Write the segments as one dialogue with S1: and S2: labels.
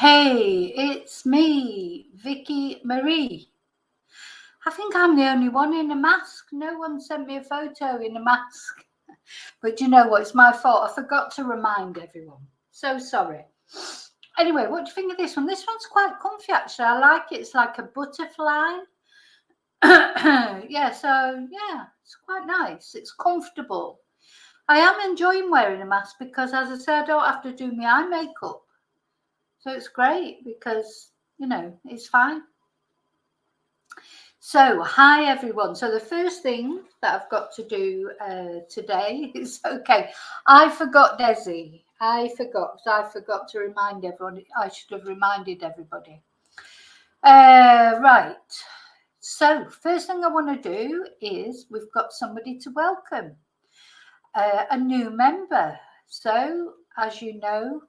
S1: Hey, it's me, Vicki Marie. I think I'm the only one in a mask. No one sent me a photo in a mask. But you know what? It's my fault. I forgot to remind everyone. So sorry. Anyway, what do you think of this one? This one's quite comfy, actually. I like it. It's like a butterfly. Yeah, it's quite nice. It's comfortable. I am enjoying wearing a mask because, as I said, I don't have to do my eye makeup. So it's great because, it's fine. So, hi everyone. So the first thing that I've got to do today is, I forgot Desi. I forgot to remind everyone. I should have reminded everybody. Right. So, first thing I want to do is we've got somebody to welcome, a new member. So, as you know,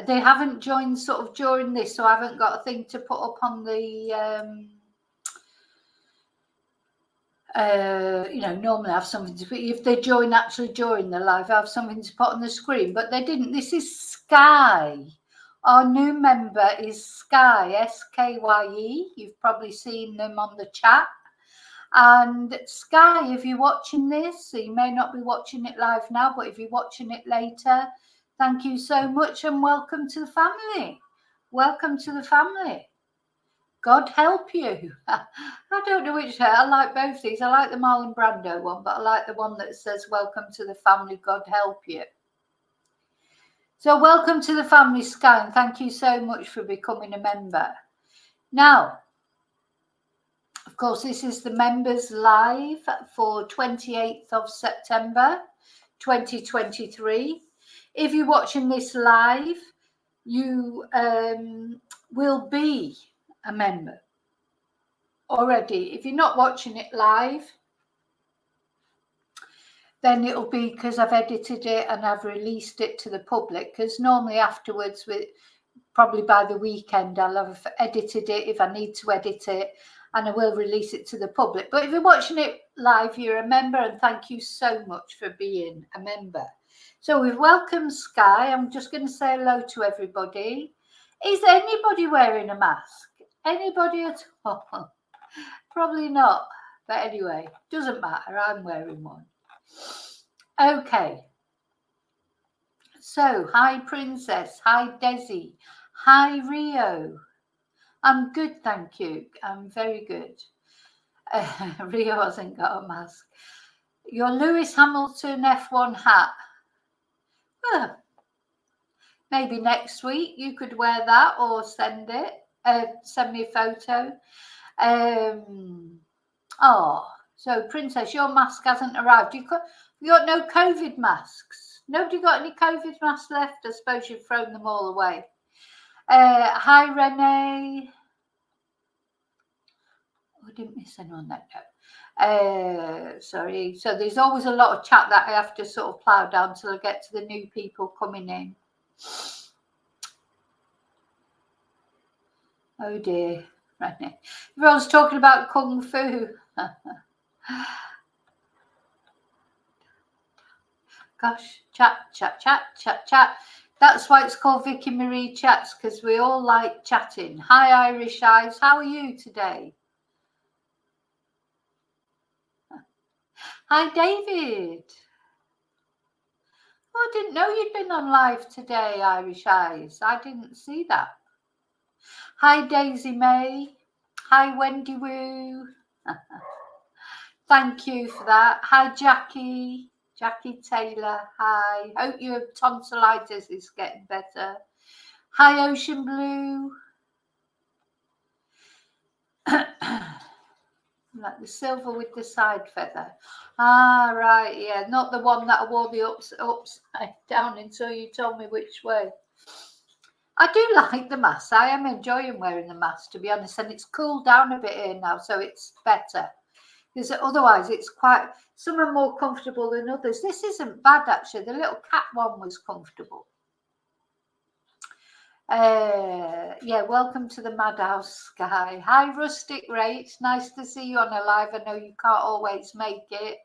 S1: they haven't joined sort of during this, so I haven't got a thing to put up on the, normally I have something to put, if they actually join the live, I have something to put on the screen, but they didn't. This is Sky. Our new member is Sky, S-K-Y-E. You've probably seen them on the chat. And Sky, if you're watching this, so you may not be watching it live now, but if you're watching it later, thank you so much and welcome to the family. Welcome to the family. God help you. I don't know which. I like both these. I like the Marlon Brando one, but I like the one that says, welcome to the family, God help you. So welcome to the family, Sky, and thank you so much for becoming a member. Now, of course, this is the members live for 28th of September, 2023. If you're watching this live, you will be a member already. If you're not watching it live, then it'll be because I've edited it and I've released it to the public, because normally afterwards, probably by the weekend, I'll have edited it if I need to edit it, and I will release it to the public. But if you're watching it live, you're a member, and thank you so much for being a member. So we've welcomed Sky. I'm just going to say hello to everybody. Is anybody wearing a mask? Anybody at all? Probably not. But anyway, doesn't matter. I'm wearing one. Okay. So, hi Princess. Hi Desi. Hi Rio. I'm good, thank you. I'm very good. Rio hasn't got a mask. Your Lewis Hamilton F1 hat. Well, maybe next week you could wear that or send it. Send me a photo. So Princess, your mask hasn't arrived. You got no COVID masks. Nobody got any COVID masks left. I suppose you've thrown them all away. Hi Renee. I didn't miss anyone that note. Sorry. So there's always a lot of chat that I have to sort of plough down till I get to the new people coming in. Oh dear, Renee. Everyone's talking about Kung Fu. Gosh, chat. That's why it's called Vicki Marie Chats, because we all like chatting. Hi Irish Eyes, how are you today? Hi David. Oh, I didn't know you'd been on live today, Irish Eyes. I didn't see that. Hi Daisy May. Hi Wendy Woo. Thank you for that. Hi Jackie. Jackie Taylor, hi. Hope your tonsillitis is getting better. Hi, Ocean Blue. Like the silver with the side feather. Ah, right, yeah. Not the one that I wore the upside down until you told me which way. I do like the mask. I am enjoying wearing the mask, to be honest, and it's cooled down a bit here now, so it's better. Because otherwise it's quite, some are more comfortable than others. This isn't bad, actually. The little cat one was comfortable. Yeah, welcome to the Madhouse, Sky. Hi Rustic Ray, it's nice to see you on a live. I know you can't always make it.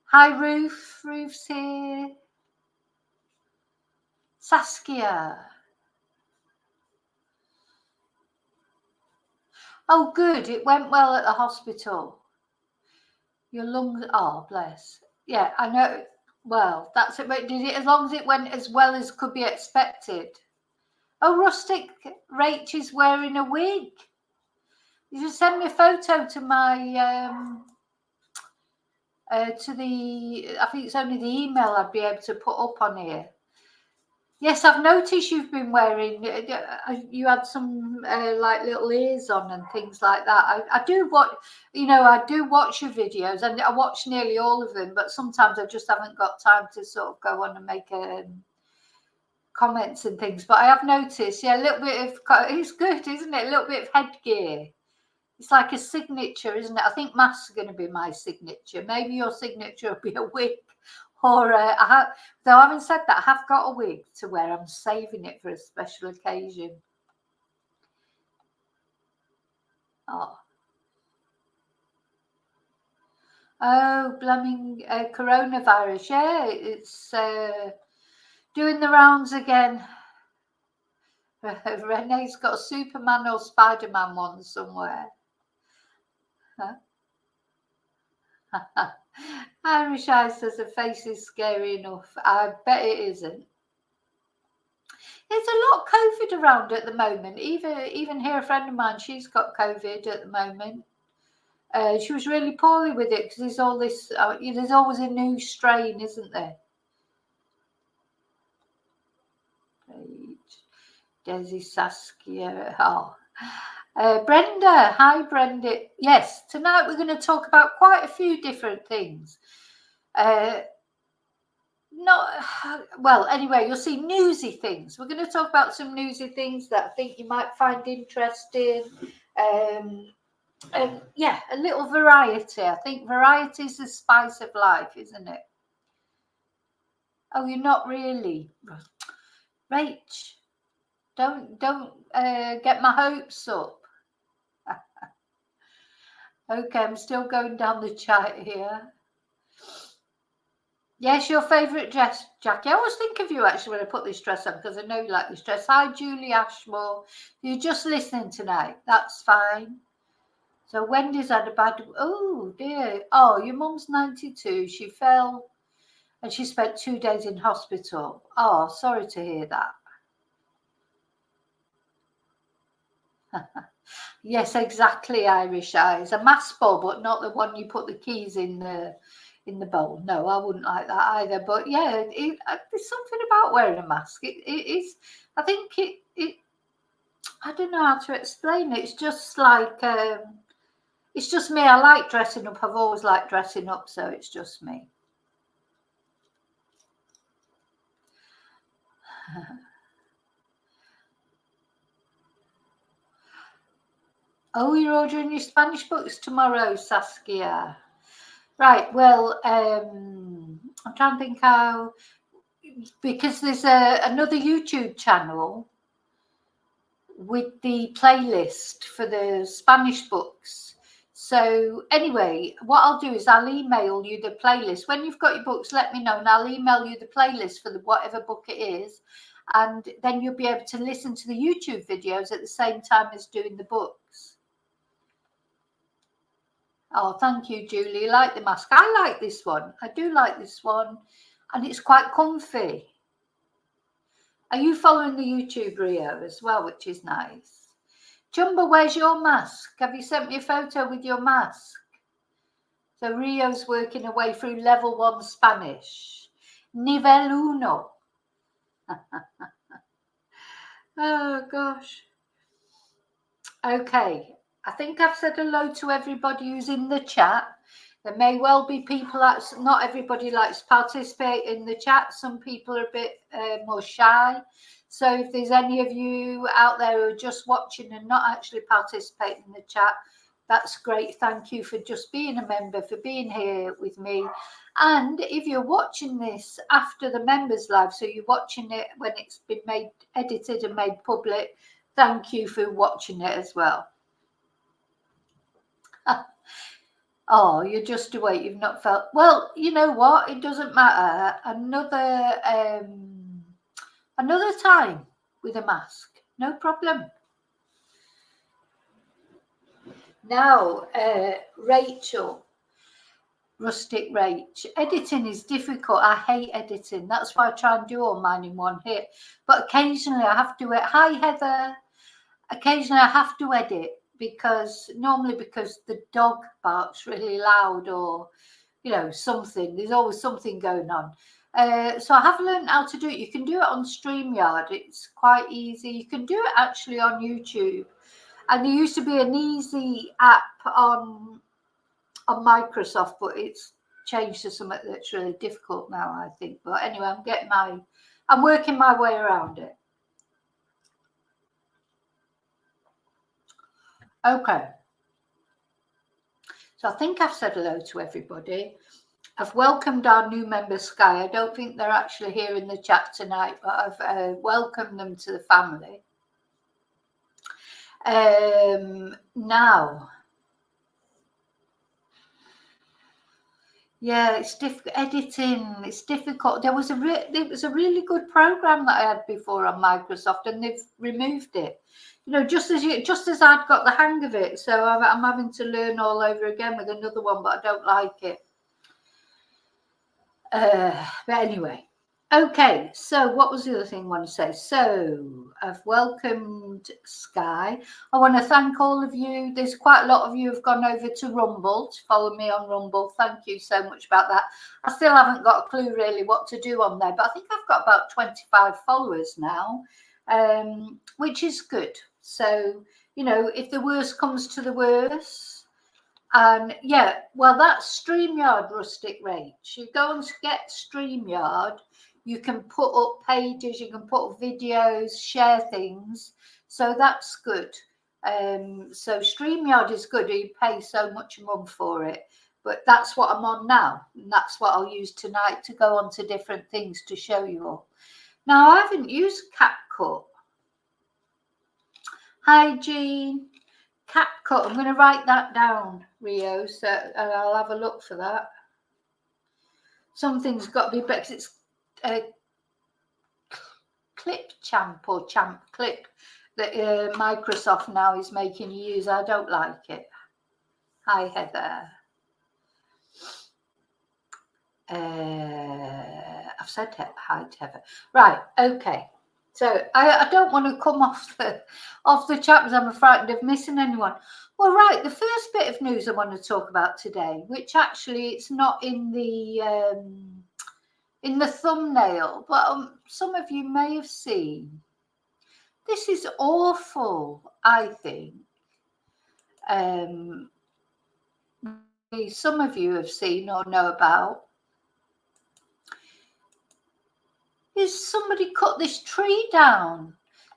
S1: Hi Ruth's here. Saskia, Oh, good. It went well at the hospital. Your lungs, oh, bless. Yeah, I know. Well, that's it. But did it, as long as it went as well as could be expected? Oh, Rustic Rach is wearing a wig. You just send me a photo to my, to the, I think it's only the email I'd be able to put up on here. Yes, I've noticed you've been wearing, you had some like little ears on and things like that. I do watch, I do watch your videos, and I watch nearly all of them, but sometimes I just haven't got time to sort of go on and make comments and things. But I have noticed, yeah, a little bit of, it's good, isn't it? A little bit of headgear. It's like a signature, isn't it? I think masks are going to be my signature. Maybe your signature will be a wig. Or though having said that, I have got a wig to wear. I'm saving it for a special occasion. Oh, blooming coronavirus. Yeah, it's doing the rounds again. Renee's got a Superman or Spider-Man one somewhere. Huh? Irish Eyes says her face is scary enough. I bet it isn't. There's a lot of COVID around at the moment. Even here, a friend of mine, she's got COVID at the moment. She was really poorly with it because there's all this. There's always a new strain, isn't there? Desi Saskia. Oh. Brenda, hi Brenda. Yes, tonight we're going to talk about quite a few different things. Anyway, you'll see newsy things. We're going to talk about some newsy things that I think you might find interesting. Yeah, a little variety. I think variety is the spice of life, isn't it? Oh, you're not really, Rach. Don't get my hopes up. Okay, I'm still going down the chat here. Yes, your favourite dress, Jackie. I always think of you actually when I put this dress on because I know you like this dress. Hi, Julie Ashmore. You're just listening tonight. That's fine. So Wendy's had a bad. Oh dear. Oh, your mum's 92. She fell, and she spent 2 days in hospital. Oh, sorry to hear that. Yes, exactly. Irish Eyes. A mass bowl, but not the one you put the keys in the bowl. No, I wouldn't like that either. But yeah, there's something about wearing a mask. It is. I think it. I don't know how to explain it. It's just like. It's just me. I like dressing up. I've always liked dressing up, so it's just me. Oh, you're ordering your Spanish books tomorrow, Saskia. Right. Well, I'm trying to think how, because there's another YouTube channel with the playlist for the Spanish books. So anyway, what I'll do is I'll email you the playlist. When you've got your books, let me know, and I'll email you the playlist for whatever book it is. And then you'll be able to listen to the YouTube videos at the same time as doing the books. Oh, thank you, Julie. I like the mask. I like this one. I do like this one. And it's quite comfy. Are you following the YouTube, Rio, as well, which is nice? Jumba, where's your mask? Have you sent me a photo with your mask? So Rio's working away through level 1 Spanish. Nivel uno. Oh, gosh. Okay. I think I've said hello to everybody who's in the chat. There may well be people that not everybody likes to participate in the chat. Some people are a bit more shy. So if there's any of you out there who are just watching and not actually participating in the chat, that's great. Thank you for just being a member, for being here with me. And if you're watching this after the members live, so you're watching it when it's been made, edited and made public, thank you for watching it as well. Oh, you're just awake. You've not felt well. You know what? It doesn't matter. Another time with a mask, no problem. Now, Rachel, Rustic Rach, editing is difficult. I hate editing. That's why I try and do all mine in one hit. But occasionally I have to. Hi, Heather. Occasionally I have to edit because the dog barks really loud, or something. There's always something going on. So I have learned how to do it. You can do it on StreamYard. It's quite easy. You can do it actually on YouTube. And there used to be an easy app on Microsoft, but it's changed to something that's really difficult now, I think. But anyway, I'm working my way around it. Okay. So I think I've said hello to everybody. I've welcomed our new member, Sky. I don't think they're actually here in the chat tonight, but I've welcomed them to the family. Now, yeah, it's difficult editing. It's difficult. It was a really good program that I had before on Microsoft, and they've removed it. Just as I'd got the hang of it. So I'm having to learn all over again with another one, but I don't like it. But anyway, okay. So what was the other thing I want to say? So I've welcomed Sky. I want to thank all of you. There's quite a lot of you have gone over to Rumble to follow me on Rumble. Thank you so much about that. I still haven't got a clue really what to do on there, but I think I've got about 25 followers now, which is good. So, if the worst comes to the worst, and yeah, well, that's StreamYard, Rustic Rach. You go and get StreamYard, you can put up pages, you can put up videos, share things. So that's good. So StreamYard is good. You pay so much a month for it. But that's what I'm on now. And that's what I'll use tonight to go on to different things to show you all. Now, I haven't used CapCut. Hi, Jean. CapCut. I'm going to write that down, Rio, so I'll have a look for that. Something's got to be better. It's Clip Champ or Champ Clip that Microsoft now is making you use. I don't like it. Hi, Heather. I've said hi to Heather. Right, okay. So I don't want to come off the chat because I'm frightened of missing anyone. Well, right, the first bit of news I want to talk about today, which actually it's not in the thumbnail, but some of you may have seen. This is awful, I think. Some of you have seen or know about. Is somebody cut this tree down?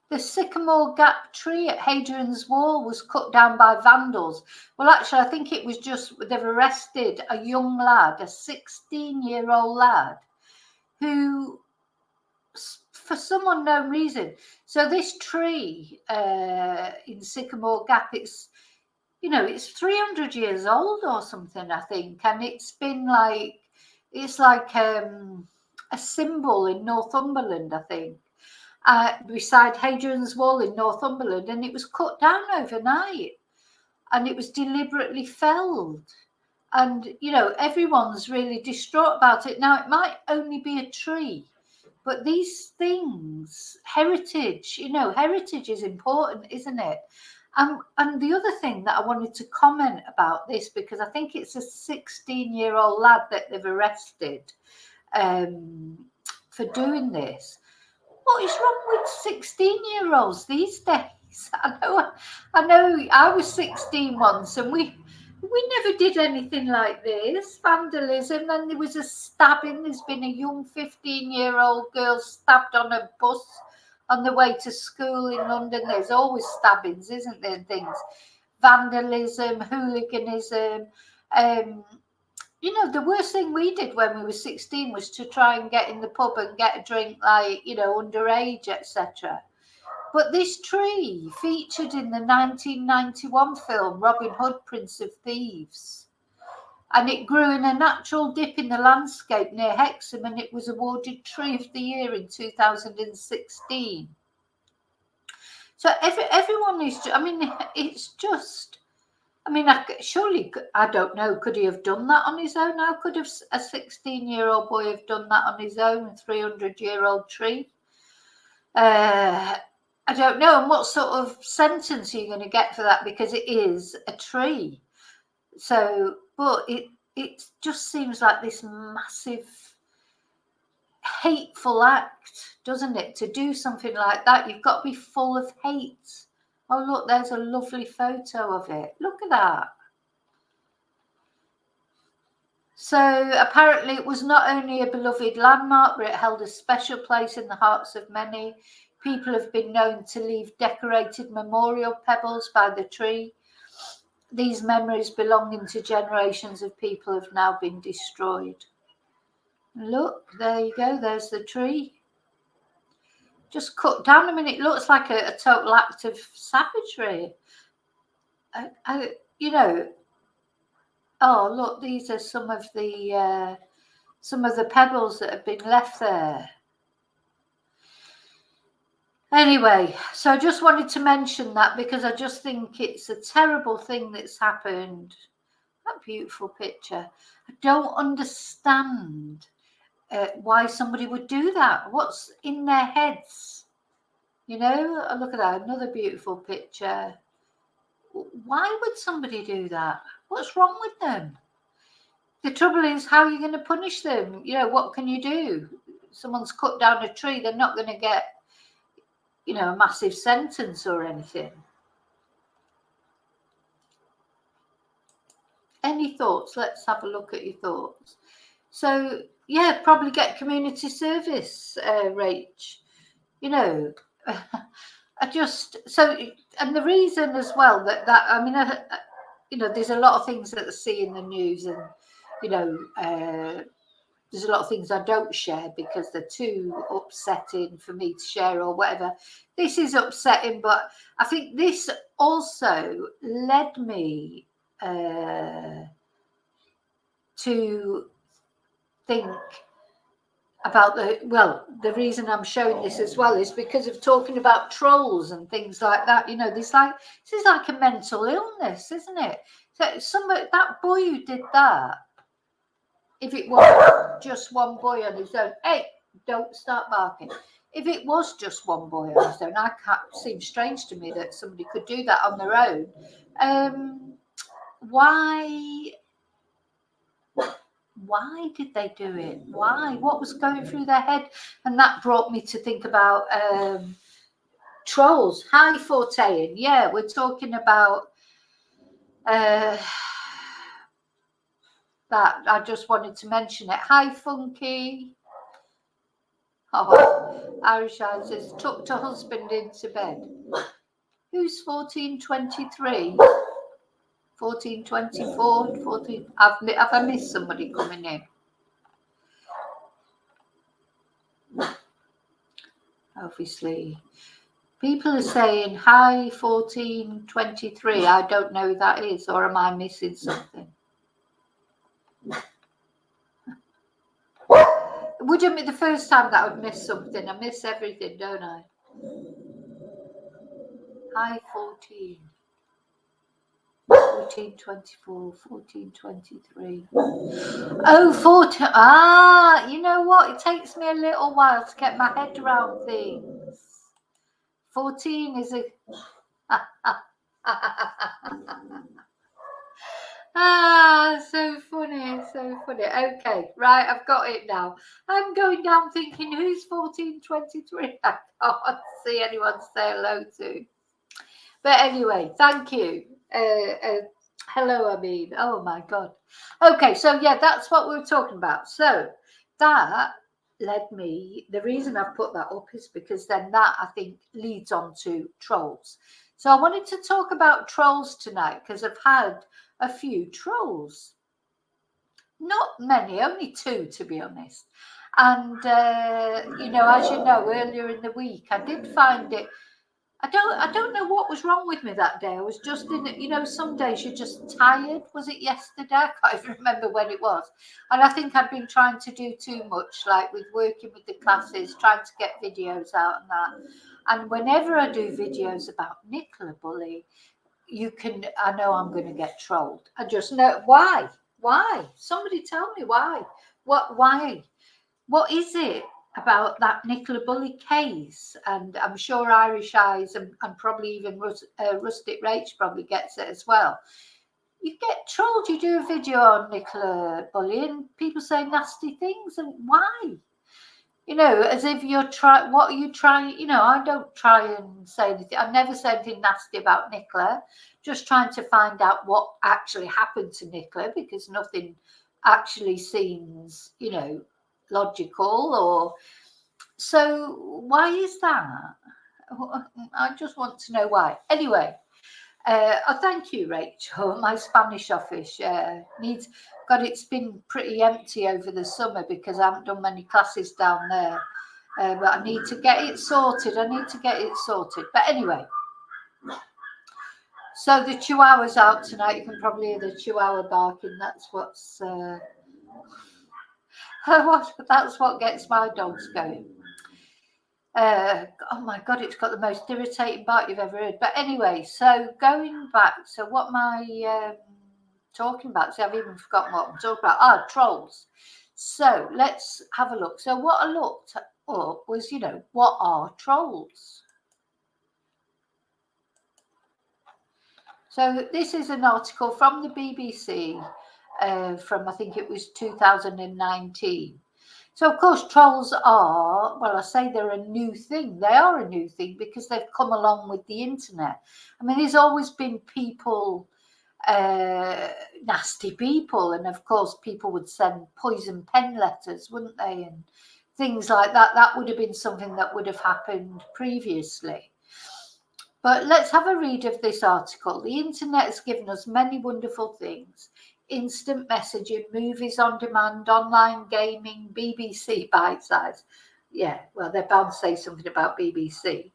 S1: The Sycamore Gap tree at Hadrian's Wall was cut down by vandals. Well, actually, I think it was just they've arrested a young lad, a 16-year-old lad, who, for some unknown reason. So this tree in Sycamore Gap, it's 300 years old or something, I think, and it's been like a symbol in Northumberland, I think, beside Hadrian's Wall in Northumberland, and it was cut down overnight, and it was deliberately felled, and everyone's really distraught about it. Now, it might only be a tree, but these things, heritage is important, isn't it? And the other thing that I wanted to comment about this, because I think it's a 16-year-old lad that they've arrested for doing this. What is wrong with 16-year-olds these days? I know I was 16 once, and we never did anything like this. Vandalism, then there was a stabbing. There's been a young 15-year-old girl stabbed on a bus on the way to school in London. There's always stabbings, isn't there? Things, vandalism, hooliganism. The worst thing we did when we were 16 was to try and get in the pub and get a drink, like, underage, etc. But this tree featured in the 1991 film Robin Hood, Prince of Thieves. And it grew in a natural dip in the landscape near Hexham, and it was awarded Tree of the Year in 2016. So everyone is, it's just, I mean, surely, I don't know, could he have done that on his own? How could a 16-year-old boy have done that on his own, a 300-year-old tree? I don't know. And what sort of sentence are you going to get for that? Because it is a tree. So, but it just seems like this massive hateful act, doesn't it? To do something like that, you've got to be full of hate. Oh, look, there's a lovely photo of it. Look at that. So apparently it was not only a beloved landmark, but it held a special place in the hearts of many. People have been known to leave decorated memorial pebbles by the tree. These memories belonging to generations of people have now been destroyed. Look, there you go. There's the tree. Just cut down. I mean, it looks like a total act of savagery. You know, oh, look, these are some of the pebbles that have been left there. Anyway, so I just wanted to mention that because I just think it's a terrible thing that's happened. That beautiful picture. I don't understand why somebody would do that. What's in their heads? You know, look at that, another beautiful picture. Why would somebody do that? What's wrong with them? The trouble is, how are you going to punish them? You know, what can you do? Someone's cut down a tree, they're not going to get, you know, a massive sentence or anything. Any thoughts? Let's have a look at your thoughts. So, yeah, probably get community service, Rach. You know, I just, so, and the reason as well that I mean, you know, there's a lot of things that I see in the news, and, you know, there's a lot of things I don't share because they're too upsetting for me to share or whatever. This is upsetting, but I think this also led me to think about the reason I'm showing this as well is because of talking about trolls and things like that. You know, this is like a mental illness, isn't it? So that boy who did that, if it was just one boy on his own, hey, don't start barking. If it was just one boy on his own, it seems strange to me that somebody could do that on their own. Why did they do it? Why? What was going through their head? And that brought me to think about trolls. Hi, Fortean. Yeah, we're talking about that. I just wanted to mention it. Hi, Funky. Oh, Irish Eye says, tucked her husband into bed. Who's 1423? 1424, 14. Have I missed somebody coming in? Obviously, people are saying hi 1423. I don't know who that is, or am I missing something? Wouldn't be the first time that I would miss something. I miss everything, don't I? Hi 14. 1424, 1423. Oh, 14. Ah, you know what? It takes me a little while to get my head around things. 14 is a. So funny, so funny. Okay, right, I've got it now. I'm going down thinking, who's 1423? I can't see anyone to say hello to. But anyway, thank you. Hello, I mean. Oh my God. Okay, so yeah, that's what we were talking about. So that led me, the reason I've put that up is because then that I think leads on to trolls. So I wanted to talk about trolls tonight because I've had a few trolls. Not many, only 2 to be honest. And you know, as you know, earlier in the week I did find it. I don't know what was wrong with me that day. I was just in, you know, some days you're just tired. Was it yesterday? I can't even remember when it was. And I think I'd been trying to do too much, like with working with the classes, trying to get videos out and that. And whenever I do videos about Nicola Bulley, you can, I know I'm going to get trolled. I just know why. Somebody tell me why. Why? What is it about that Nicola Bulley case? And I'm sure Irish Eyes and probably even Rustic Rach probably gets it as well. You get trolled. You do a video on Nicola Bulley and people say nasty things. And why? You know, as if you're trying, what are you trying? You know, I don't try and say anything. I never say anything nasty about Nicola, just trying to find out what actually happened to Nicola, because nothing actually seems, you know, logical. Or so why is that? I just want to know why. Anyway, thank you, Rachel. My Spanish office needs. God, it's been pretty empty over the summer because I haven't done many classes down there. But I need to get it sorted. But anyway, so the Chihuahua's out tonight. You can probably hear the Chihuahua barking. That's what's that's what gets my dogs going. Oh my God, it's got the most irritating bark you've ever heard. But anyway, so going back, so what am I talking about? See, I've even forgotten what I'm talking about. Trolls. So let's have a look. So what I looked up was, you know, what are trolls? So this is an article from the BBC from, I think it was 2019. So, of course, trolls are, well, I say they're a new thing. They are a new thing because they've come along with the internet. I mean, there's always been people, nasty people. And, of course, people would send poison pen letters, wouldn't they? And things like that. That would have been something that would have happened previously. But let's have a read of this article. The internet has given us many wonderful things. Instant messaging, movies on demand, online gaming, BBC bite size. Yeah, well, they're bound to say something about BBC.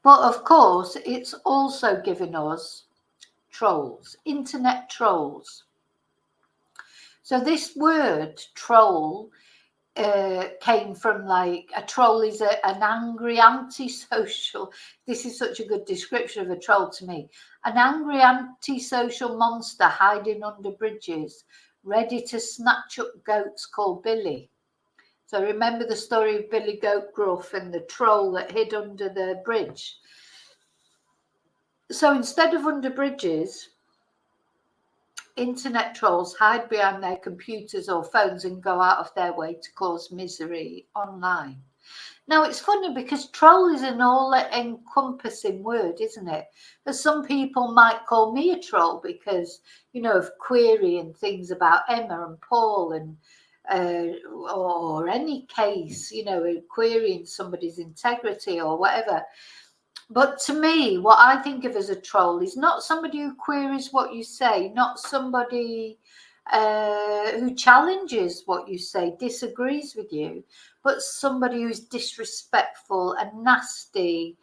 S1: But of course, it's also given us trolls, internet trolls. So this word troll came from, like, a troll is an angry antisocial. This is such a good description of a troll to me. An angry antisocial monster hiding under bridges, ready to snatch up goats called Billy. So remember the story of Billy Goat Gruff and the troll that hid under the bridge. So instead of under bridges, internet trolls hide behind their computers or phones and go out of their way to cause misery online. Now, it's funny because troll is an all-encompassing word, isn't it? As some people might call me a troll because, you know, of querying things about Emma and Paul and or any case, you know, querying somebody's integrity or whatever. But to me, what I think of as a troll is not somebody who queries what you say, not somebody who challenges what you say, disagrees with you, but somebody who's disrespectful and nasty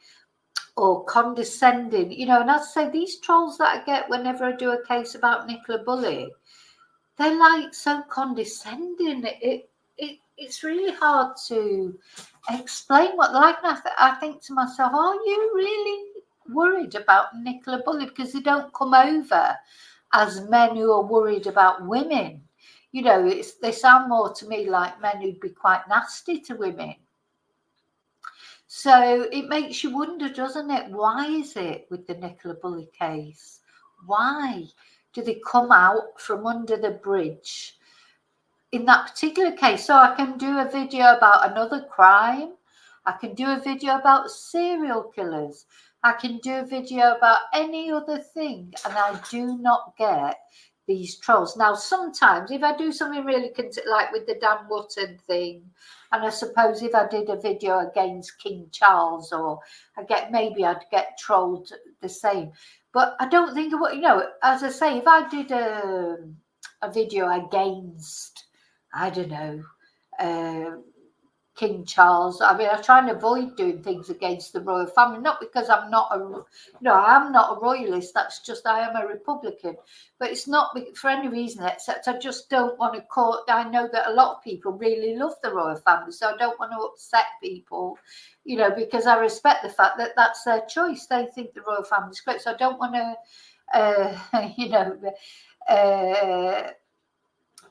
S1: or condescending. You know, and I'd say these trolls that I get whenever I do a case about Nicola Bulley, they're like so condescending. It's really hard to explain what they're like. And I think to myself, are you really worried about Nicola Bulley? Because they don't come over as men who are worried about women. You know, they sound more to me like men who'd be quite nasty to women. So it makes you wonder, doesn't it? Why is it with the Nicola Bulley case? Why do they come out from under the bridge in that particular case? So I can do a video about another crime. I can do a video about serial killers. I can do a video about any other thing, and I do not get these trolls. Now, sometimes if I do something really like with the Dan Wootton thing, and I suppose if I did a video against King Charles, or maybe I'd get trolled the same. But I don't think, you know, as I say, if I did a video against, I don't know, King Charles. I mean, I try and avoid doing things against the royal family, not because I'm not I'm not a royalist. That's just, I am a Republican. But it's not for any reason except I just don't want to call. I know that a lot of people really love the royal family, so I don't want to upset people, because I respect the fact that that's their choice. They think the royal family is great, so I don't want to,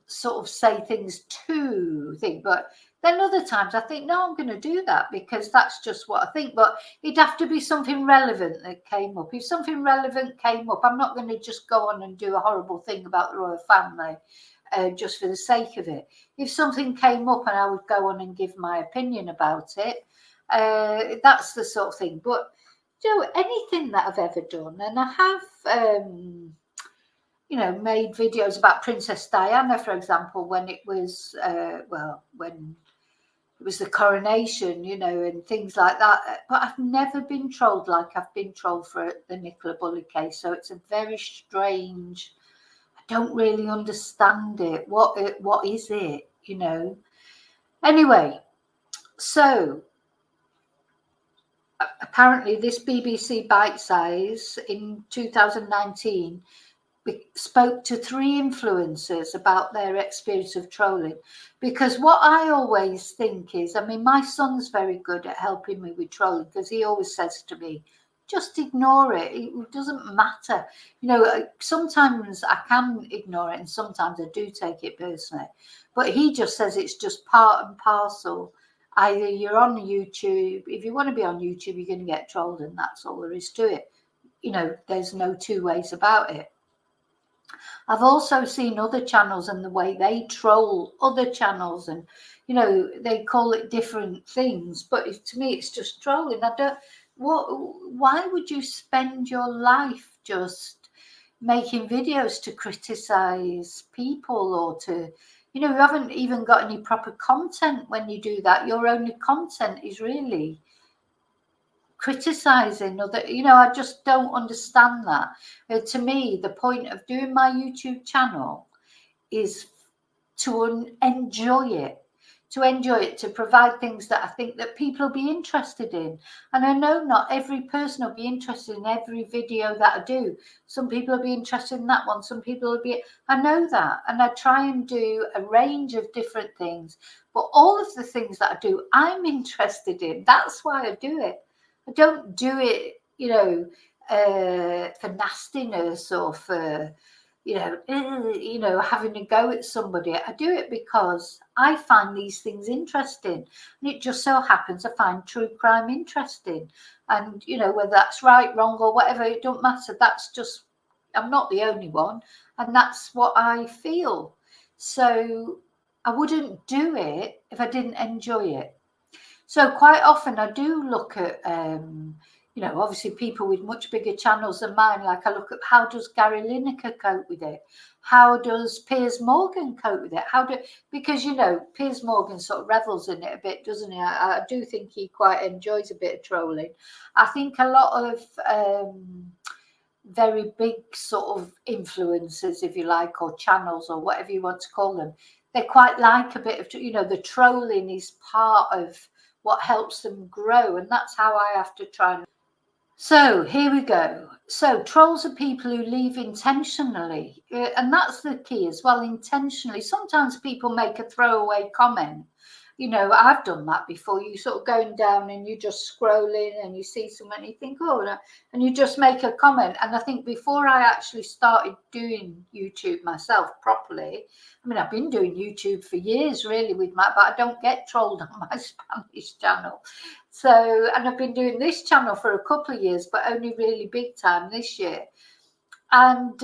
S1: sort of say things to think. But then other times I think, no, I'm going to do that because that's just what I think. But it'd have to be something relevant that came up. If something relevant came up, I'm not going to just go on and do a horrible thing about the royal family just for the sake of it. If something came up and I would go on and give my opinion about it, that's the sort of thing. But anything that I've ever done, and I have made videos about Princess Diana, for example, when it was when it was the coronation, and things like that. But I've never been trolled like I've been trolled for the Nicola Bulley case. So it's a very strange. I don't really understand it. What is it? Anyway, so apparently this BBC Bite Size in 2019 spoke to 3 influencers about their experience of trolling, because what I always think is, I mean, my son's very good at helping me with trolling because he always says to me, just ignore it. It doesn't matter. Sometimes I can ignore it and sometimes I do take it personally, but he just says it's just part and parcel. Either you're on YouTube, if you want to be on YouTube, you're going to get trolled, and that's all there is to it. There's no 2 ways about it. I've also seen other channels and the way they troll other channels, and they call it different things, but to me it's just trolling. Why would you spend your life just making videos to criticize people, or to you haven't even got any proper content when you do that? Your only content is really criticizing other. I just don't understand that. To me, the point of doing my YouTube channel is to enjoy it, to provide things that I think that people will be interested in. And I know not every person will be interested in every video that I do. Some people will be interested in that one, some people will be, I know that, and I try and do a range of different things, but all of the things that I do I'm interested in. That's why I do it. I don't do it, for nastiness or for, having a go at somebody. I do it because I find these things interesting, and it just so happens I find true crime interesting. And whether that's right, wrong, or whatever, it don't matter. That's just, I'm not the only one, and that's what I feel. So I wouldn't do it if I didn't enjoy it. So quite often I do look at, obviously people with much bigger channels than mine. Like I look at, how does Gary Lineker cope with it? How does Piers Morgan cope with it? Because, Piers Morgan sort of revels in it a bit, doesn't he? I do think he quite enjoys a bit of trolling. I think a lot of very big sort of influencers, if you like, or channels, or whatever you want to call them, they quite like a bit of, the trolling is part of what helps them grow, and that's how I have to try. So here we go. So trolls are people who leave intentionally, and that's the key as well, intentionally. Sometimes people make a throwaway comment. I've done that before. You sort of going down and you just scrolling and you see someone and you think, oh, no, and you just make a comment. And I think before I actually started doing YouTube myself properly, I mean, I've been doing YouTube for years really but I don't get trolled on my Spanish channel. So, and I've been doing this channel for a couple of years, but only really big time this year. And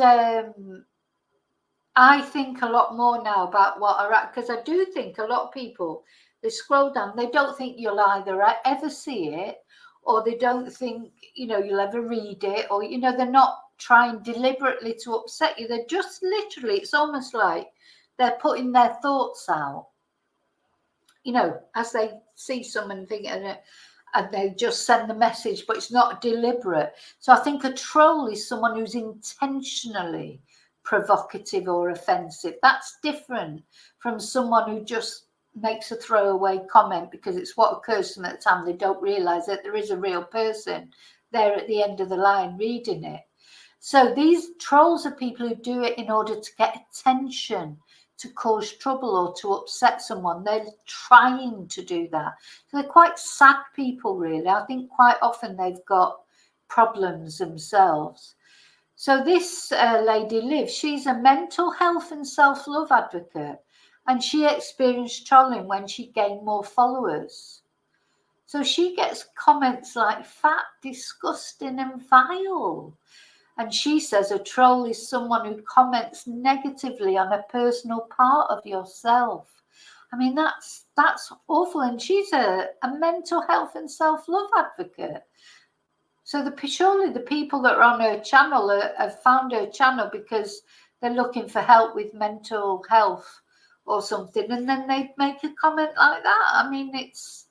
S1: I think a lot more now about what are, because I do think a lot of people, they scroll down, they don't think you'll either ever see it, or they don't think, you'll ever read it, or, they're not trying deliberately to upset you. They're just literally, it's almost like they're putting their thoughts out, as they see someone thinking, and they just send the message, but it's not deliberate. So I think a troll is someone who's intentionally provocative or offensive. That's different from someone who just makes a throwaway comment because it's what occurs to them at the time. They don't realise that there is a real person there at the end of the line reading it. So these trolls are people who do it in order to get attention, to cause trouble or to upset someone. They're trying to do that. So they're quite sad people, really. I think quite often they've got problems themselves. So this lady Liv, she's a mental health and self-love advocate, and she experienced trolling when she gained more followers. So she gets comments like fat, disgusting and vile. And she says a troll is someone who comments negatively on a personal part of yourself. I mean, that's awful. And she's a mental health and self-love advocate. So surely the people that are on her channel have found her channel because they're looking for help with mental health or something. And then they make a comment like that. I mean, it's...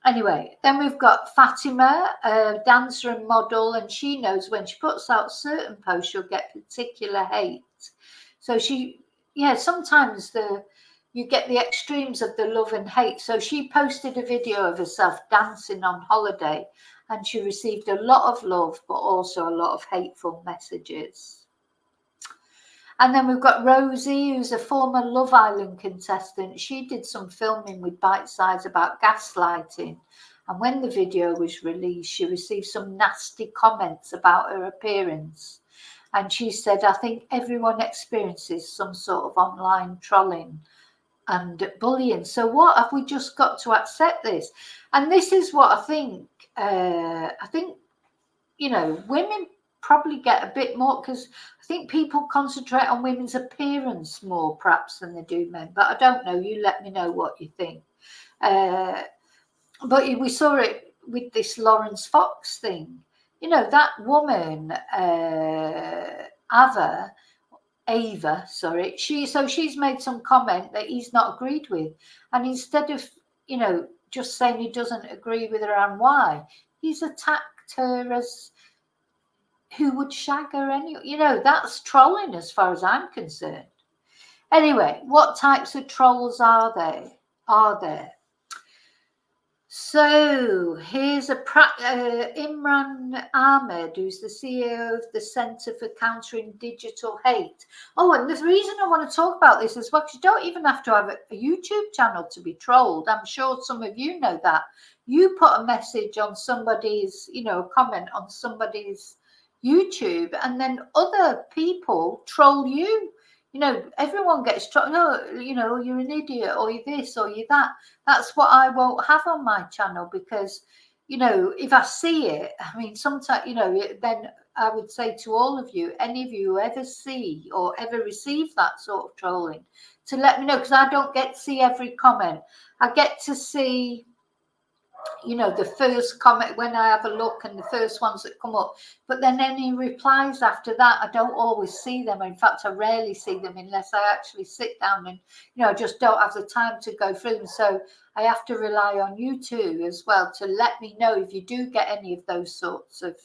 S1: Anyway, then we've got Fatima, a dancer and model, and she knows when she puts out certain posts, she'll get particular hate. So sometimes you get the extremes of the love and hate. So she posted a video of herself dancing on holiday, and she received a lot of love, but also a lot of hateful messages. And then we've got Rosie, who's a former Love Island contestant. She did some filming with Bite Size about gaslighting. And when the video was released, she received some nasty comments about her appearance. And she said, I think everyone experiences some sort of online trolling and bullying. So what have we just got to accept this? And this is what I think, women probably get a bit more, because I think people concentrate on women's appearance more perhaps than they do men, but I don't know. You let me know what you think. But we saw it with this Lawrence Fox thing. That woman, Ava, she's made some comment that he's not agreed with, and instead of just saying he doesn't agree with her and why, he's attacked her as who would shag her anyway. That's trolling as far as I'm concerned. Anyway, what types of trolls are there? So here's Imran Ahmed, who's the CEO of the Centre for Countering Digital Hate. Oh, and the reason I want to talk about this is because you don't even have to have a YouTube channel to be trolled. I'm sure some of you know that. You put a message on somebody's, a comment on somebody's YouTube, and then other people troll you. Everyone gets trolled. No, you're an idiot, or you're this, or you're that. That's what I won't have on my channel, because if I see it, I mean, sometimes then I would say to all of you, any of you who ever see or ever receive that sort of trolling, to let me know, because I don't get to see every comment. I get to see the first comment when I have a look, and the first ones that come up, but then any replies after that, I don't always see them. In fact, I rarely see them unless I actually sit down and I just don't have the time to go through them. So I have to rely on you too as well to let me know if you do get any of those sorts of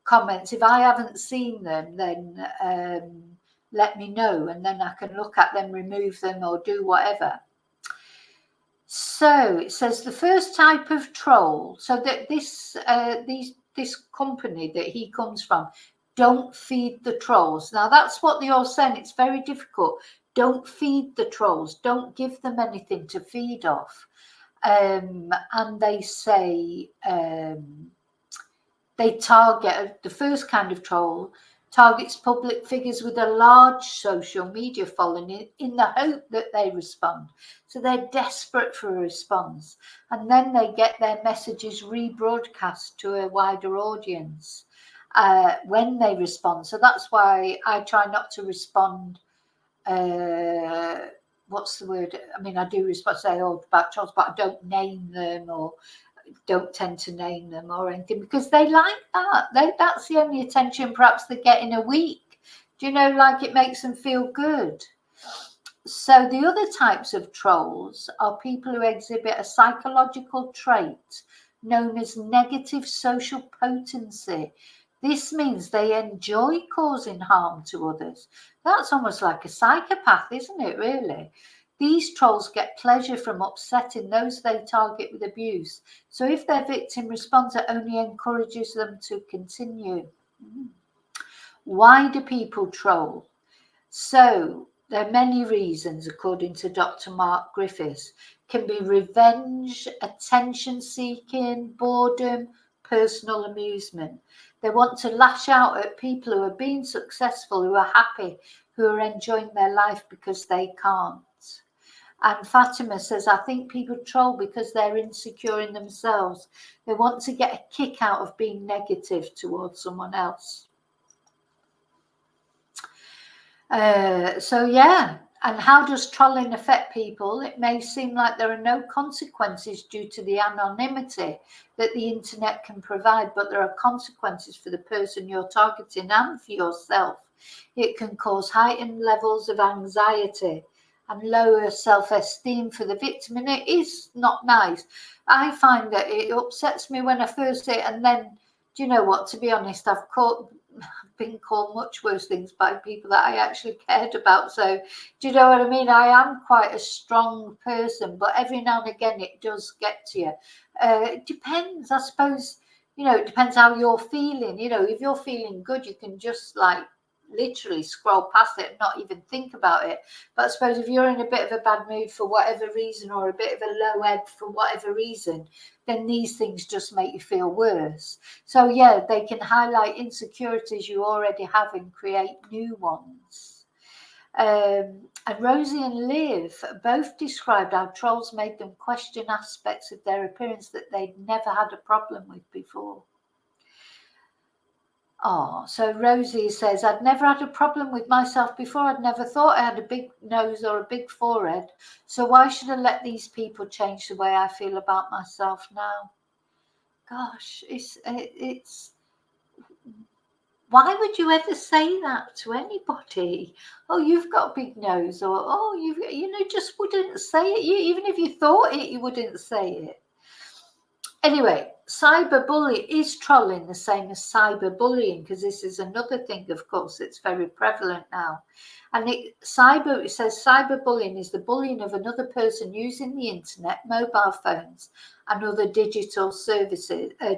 S1: comments. If I haven't seen them, then let me know, and then I can look at them, remove them, or do whatever. So it says the first type of troll, so that this company that he comes from don't feed the trolls. Now that's what they're all saying. It's very difficult. Don't feed the trolls. Don't give them anything to feed off. And they say they target, the first kind of troll targets public figures with a large social media following in the hope that they respond. So they're desperate for a response, and then they get their messages rebroadcast to a wider audience when they respond. So that's why I try not to respond. What's the word? I mean, I do respond, say, about trolls, but I don't name them or don't tend to name them or anything, because they like that. That's the only attention perhaps they get in a week. Like it makes them feel good. So the other types of trolls are people who exhibit a psychological trait known as negative social potency. This means they enjoy causing harm to others. That's almost like a psychopath, isn't it, really? These trolls get pleasure from upsetting those they target with abuse. So if their victim responds, it only encourages them to continue. Why do people troll? So there are many reasons, according to Dr. Mark Griffiths. Can be revenge, attention seeking, boredom, personal amusement. They want to lash out at people who are being successful, who are happy, who are enjoying their life because they can't. And Fatima says, I think people troll because they're insecure in themselves. They want to get a kick out of being negative towards someone else. So yeah, and how does trolling affect people? It may seem like there are no consequences due to the anonymity that the internet can provide, but there are consequences for the person you're targeting and for yourself. It can cause heightened levels of anxiety and lower self-esteem for the victim, and it is not nice. I find that it upsets me when I first see it, and then, do you know what, to be honest, I've been called much worse things by people that I actually cared about. So do you know what I mean? I am quite a strong person, but every now and again it does get to you. It depends, I suppose, it depends how you're feeling. If you're feeling good, you can just like literally scroll past it and not even think about it. But I suppose if you're in a bit of a bad mood for whatever reason, or a bit of a low ebb for whatever reason, then these things just make you feel worse. So yeah, they can highlight insecurities you already have and create new ones. And Rosie and Liv both described how trolls made them question aspects of their appearance that they'd never had a problem with before. Oh, so Rosie says, I'd never had a problem with myself before. I'd never thought I had a big nose or a big forehead. So why should I let these people change the way I feel about myself now? Gosh, it's why would you ever say that to anybody? Oh, you've got a big nose, or oh, just wouldn't say it. Even if you thought it, you wouldn't say it. Anyway, cyberbullying is trolling the same as cyberbullying, because this is another thing, of course, it's very prevalent now. And it says cyberbullying is the bullying of another person using the internet, mobile phones, and other digital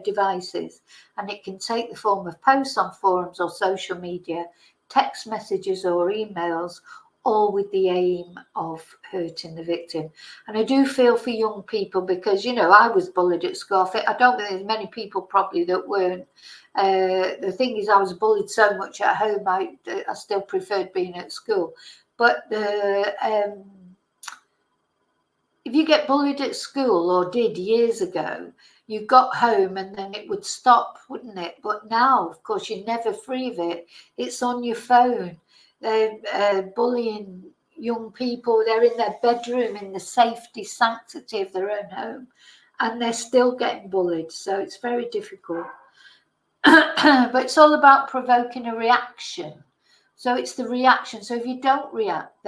S1: devices. And it can take the form of posts on forums or social media, text messages or emails, all with the aim of hurting the victim. And I do feel for young people, because, I was bullied at school. I don't think there's many people probably that weren't. The thing is, I was bullied so much at home, I still preferred being at school. But if you get bullied at school, or did years ago, you got home and then it would stop, wouldn't it? But now, of course, you're never free of it. It's on your phone. They're bullying young people. They're in their bedroom in the safety, sanctity of their own home, and they're still getting bullied. So it's very difficult. But it's all about provoking a reaction. So it's the reaction. So if you don't react,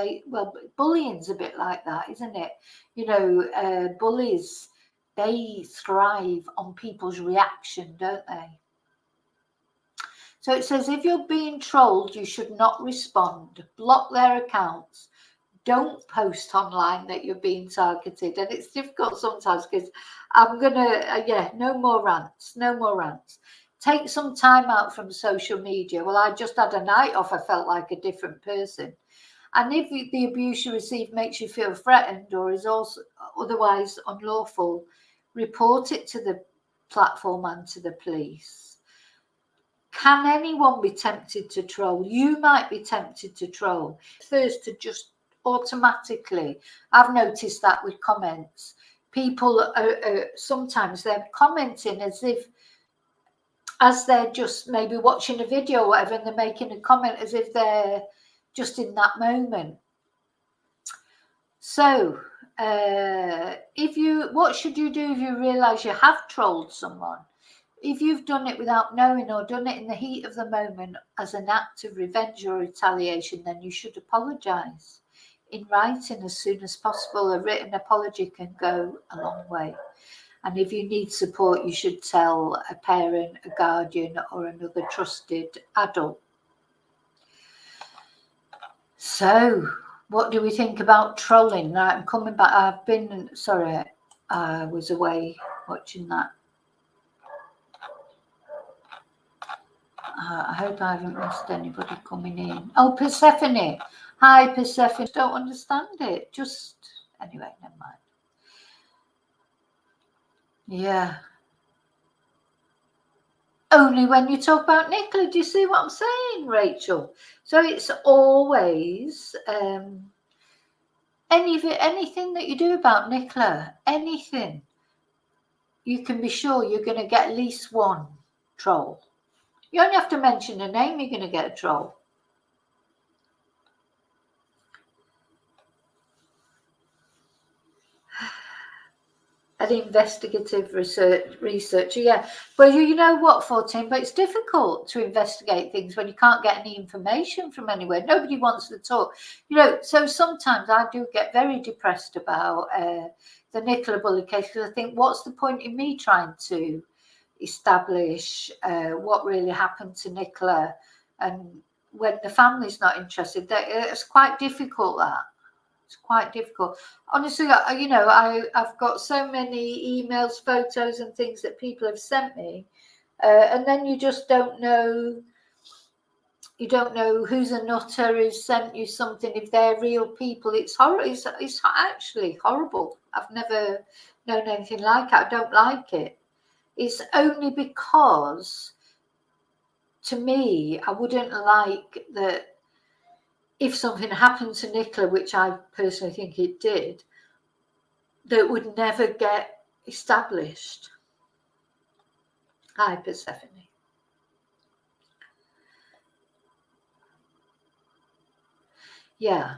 S1: bullying's a bit like that, isn't it? Bullies, they thrive on people's reaction, don't they? So it says, if you're being trolled, you should not respond. Block their accounts. Don't post online that you're being targeted. And it's difficult sometimes, because I'm going to, no more rants, no more rants. Take some time out from social media. Well, I just had a night off. I felt like a different person. And if the abuse you receive makes you feel threatened or is also otherwise unlawful, report it to the platform and to the police. Can anyone be tempted to troll? You might be tempted to troll. First, to just automatically, I've noticed that with comments. People sometimes they're commenting as they're just maybe watching a video or whatever, and they're making a comment as if they're just in that moment. So what should you do if you realize you have trolled someone? If you've done it without knowing, or done it in the heat of the moment as an act of revenge or retaliation, then you should apologise in writing as soon as possible. A written apology can go a long way. And if you need support, you should tell a parent, a guardian, or another trusted adult. So What do we think about trolling? Right, I'm coming back. I've been, sorry, I was away watching that. I hope I haven't missed anybody coming in. Oh, Persephone. Hi, Persephone. Don't understand it. Just, anyway, never mind. Yeah. Only when you talk about Nicola. Do you see what I'm saying, Rachel? So it's always anything that you do about Nicola, anything, you can be sure you're going to get at least one troll. You only have to mention a name, you're going to get a troll. An investigative researcher, yeah. But you know what, 14, but it's difficult to investigate things when you can't get any information from anywhere. Nobody wants to talk. You know, so sometimes I do get very depressed about the Nicola Bulley case, because I think, what's the point in me trying to establish what really happened to Nicola, and when the family's not interested, it's quite difficult. It's quite difficult. Honestly, you know, I've got so many emails, photos and things that people have sent me, and then you just don't know. You don't know who's a nutter who's sent you something, if they're real people. It's horrible. It's actually horrible. I've never known anything like it. I don't like it. It's only because, to me, I wouldn't like that if something happened to Nicola, which I personally think it did, that would never get established. Hi, Persephone. Yeah,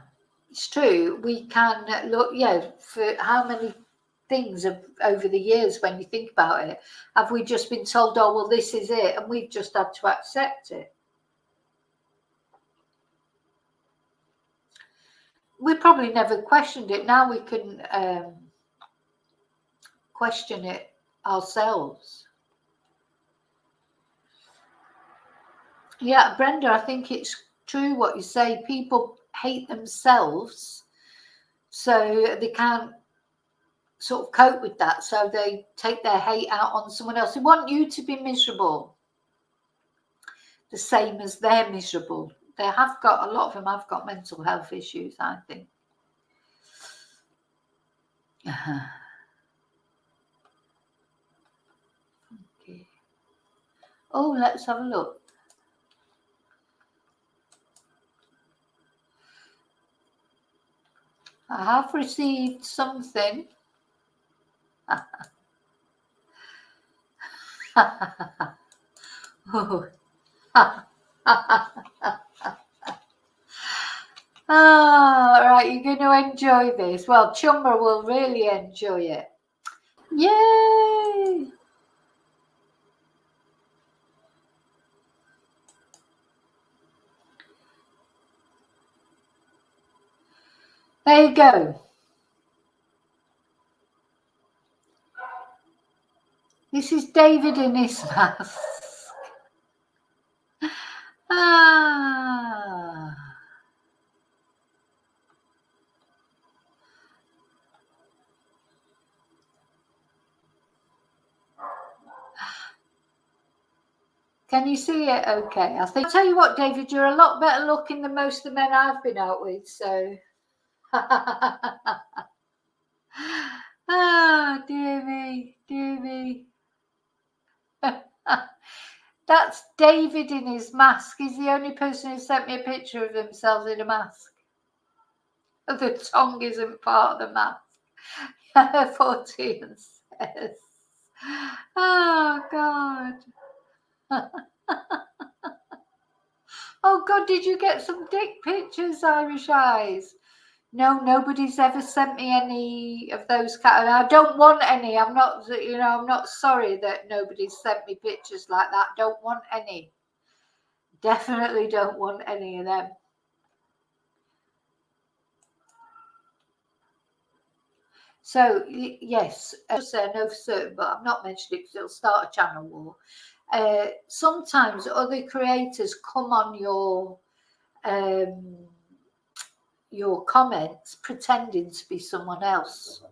S1: it's true. We can look, yeah, for how many things over the years, when you think about it, have we just been told, oh, well, this is it, and we've just had to accept it? We probably never questioned it. Now we can question it ourselves. Yeah, Brenda, I think it's true what you say. People hate themselves, so they can't sort of cope with that, so they take their hate out on someone else. They want you to be miserable, the same as they're miserable. They have got, a lot of them have got mental health issues, I think. Okay. Oh, let's have a look. I have received something. Oh. Oh, right, you're going to enjoy this. Well, Chumra will really enjoy it. Yay! There you go. This is David in his mask. Ah. Can you see it? Okay. I'll tell you what, David, you're a lot better looking than most of the men I've been out with, so. Ah, dear me, dear me. That's David in his mask. He's the only person who sent me a picture of himself in a mask. The tongue isn't part of the mask. 14 says. Oh, God. Oh, God, did you get some dick pictures, Irish Eyes? No, nobody's ever sent me any of those. I don't want any. I'm not, you know, I'm not sorry that nobody's sent me pictures like that. Don't want any. Definitely don't want any of them. So, yes, I know for certain, but I've not mentioned it because it'll start a channel war. Sometimes other creators come on your your comments pretending to be someone else.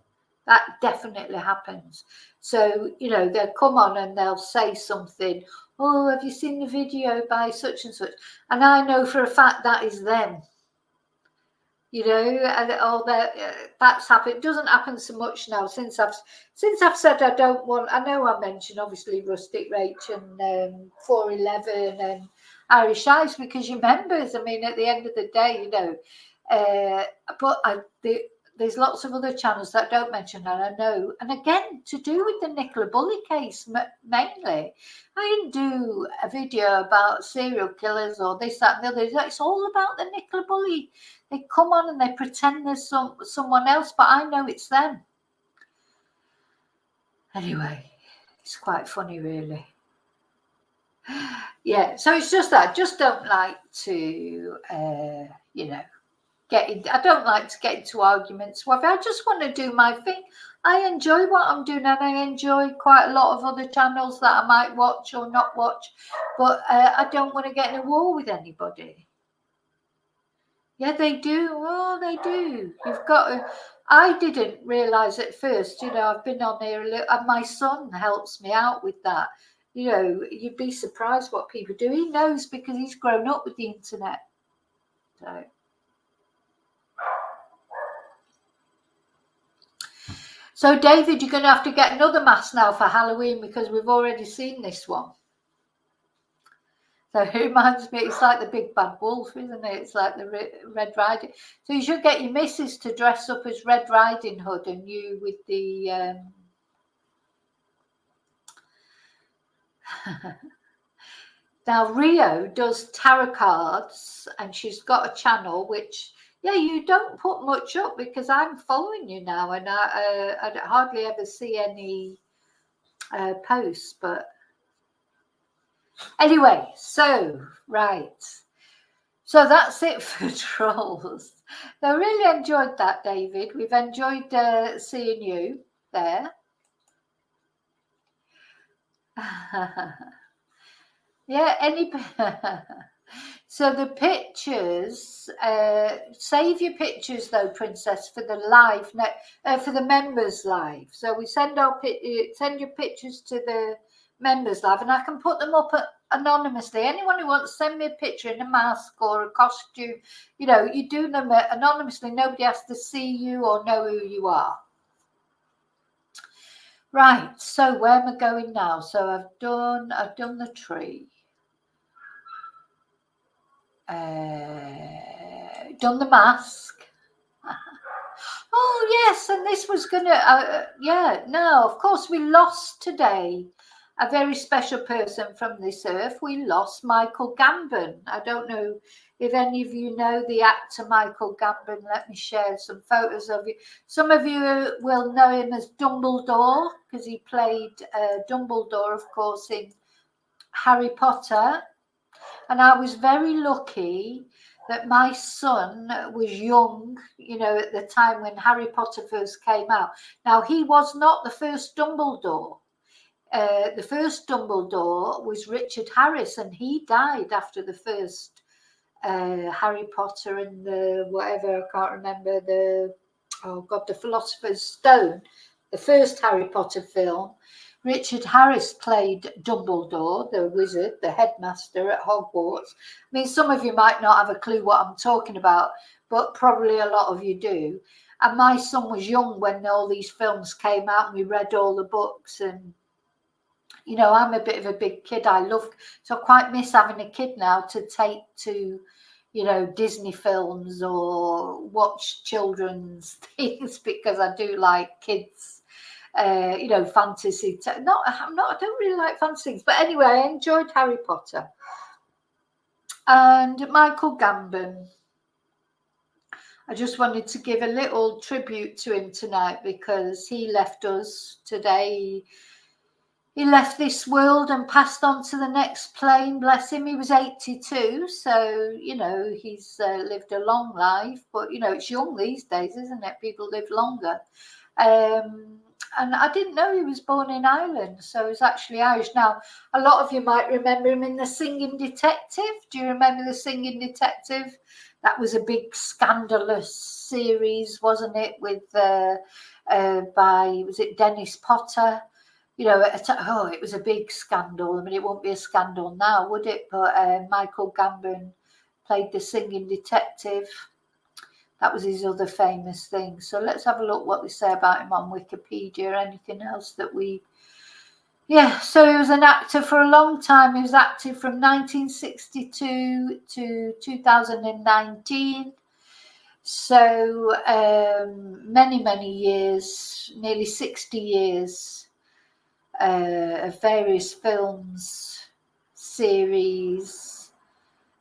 S1: That definitely happens. So, you know, they'll come on and they'll say something. Oh, have you seen the video by such and such? And I know for a fact that is them. You know, and all that that's happened. It doesn't happen so much now since I've said I don't want. I know I mentioned obviously Rustic Rach and 411 and Irish Ice because you're members. I mean, at the end of the day, you know, but there's lots of other channels that don't mention, and I know. And again, to do with the Nicola Bulley case mainly, I didn't do a video about serial killers or this, that, and the other. It's all about the Nicola Bulley. They come on and they pretend there's someone else, but I know it's them. Anyway, it's quite funny, really. Yeah, so it's just that. I just don't like to, you know, I don't like to get into arguments. I just want to do my thing. I enjoy what I'm doing, and I enjoy quite a lot of other channels that I might watch or not watch, but I don't want to get in a war with anybody. Yeah, they do. Oh, they do. You've got to. I didn't realise at first, you know, I've been on here a little, and my son helps me out with that. You know, you'd be surprised what people do. He knows because he's grown up with the internet. So David, you're going to have to get another mask now for Halloween because we've already seen this one. So it reminds me, it's like the Big Bad Wolf, isn't it? It's like the Red Riding. So you should get your missus to dress up as Red Riding Hood and you with the... Now, Rio does tarot cards and she's got a channel which, yeah, you don't put much up because I'm following you now and I hardly ever see any posts, but anyway, so, right. So that's it for trolls. I really enjoyed that, David. We've enjoyed seeing you there. Yeah, so the pictures, save your pictures though, Princess, for the live, for the members live. So we send your pictures to the members live, and I can put them up anonymously. Anyone who wants to send me a picture in a mask or a costume, you know, you do them anonymously. Nobody has to see you or know who you are. Right, so where am I going now? So I've done the tree. Done the mask. Oh yes, and this was gonna of course we lost today a very special person from this earth. We lost Michael Gambon. I don't know if any of you know the actor Michael Gambon. Let me share some photos of you. Some of you will know him as Dumbledore because he played Dumbledore, of course, in Harry Potter. And I was very lucky that my son was young, you know, at the time when Harry Potter first came out. Now, he was not the first Dumbledore. The first Dumbledore was Richard Harris, and he died after the first Harry Potter and the whatever, I can't remember, the Philosopher's Stone, the first Harry Potter film. Richard Harris played Dumbledore, the wizard, the headmaster at Hogwarts. I mean, some of you might not have a clue what I'm talking about, but probably a lot of you do. And my son was young when all these films came out and we read all the books. And, you know, I'm a bit of a big kid. So I quite miss having a kid now to take to, you know, Disney films or watch children's things because I do like kids. You know, fantasy. I don't really like fantasy things, but anyway, I enjoyed Harry Potter. And Michael Gambon, I just wanted to give a little tribute to him tonight because he left us today. He left this world and passed on to the next plane. Bless him. He was 82, so you know he's lived a long life. But you know it's young these days, isn't it? People live longer. And I didn't know he was born in Ireland, so he's actually Irish. Now, a lot of you might remember him in The Singing Detective. Do you remember The Singing Detective? That was a big scandalous series, wasn't it? With was it Dennis Potter? You know, it was a big scandal. I mean, it won't be a scandal now, would it? But Michael Gambon played the singing detective. That was his other famous thing. So let's have a look what they say about him on Wikipedia. Anything else that we... Yeah, so he was an actor for a long time. He was active from 1962 to 2019. So many years, nearly 60 years of various films, series.